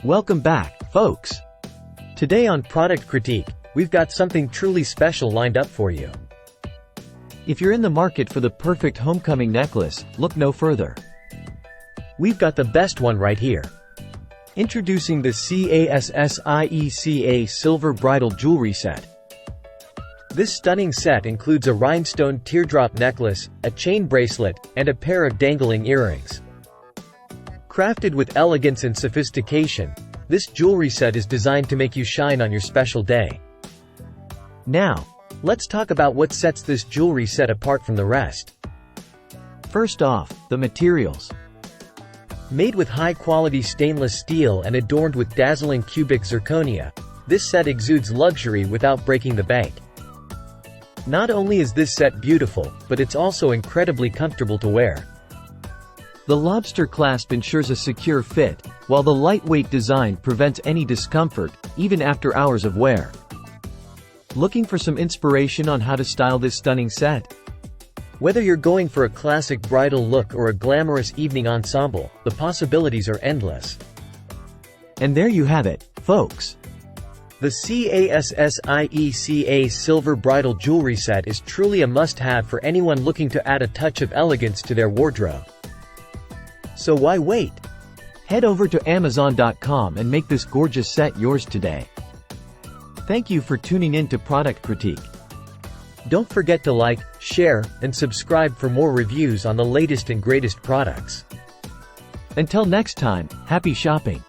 Welcome back, folks. Today on Product Critique, we've got something truly special lined up for you. If you're in the market for the perfect homecoming necklace, look no further. We've got the best one right here. Introducing the CASSIECA Silver Bridal Jewelry Set. This stunning set includes a rhinestone teardrop necklace, a chain bracelet, and a pair of dangling earrings. Crafted with elegance and sophistication, this jewelry set is designed to make you shine on your special day. Now, let's talk about what sets this jewelry set apart from the rest. First off, the materials. Made with high-quality stainless steel and adorned with dazzling cubic zirconia, this set exudes luxury without breaking the bank. Not only is this set beautiful, but it's also incredibly comfortable to wear. The lobster clasp ensures a secure fit, while the lightweight design prevents any discomfort, even after hours of wear. Looking for some inspiration on how to style this stunning set? Whether you're going for a classic bridal look or a glamorous evening ensemble, the possibilities are endless. And there you have it, folks. The CASSIECA Silver Bridal Jewelry Set is truly a must-have for anyone looking to add a touch of elegance to their wardrobe. So why wait? Head over to Amazon.com and make this gorgeous set yours today. Thank you for tuning in to Product Critique. Don't forget to like, share, and subscribe for more reviews on the latest and greatest products. Until next time, happy shopping!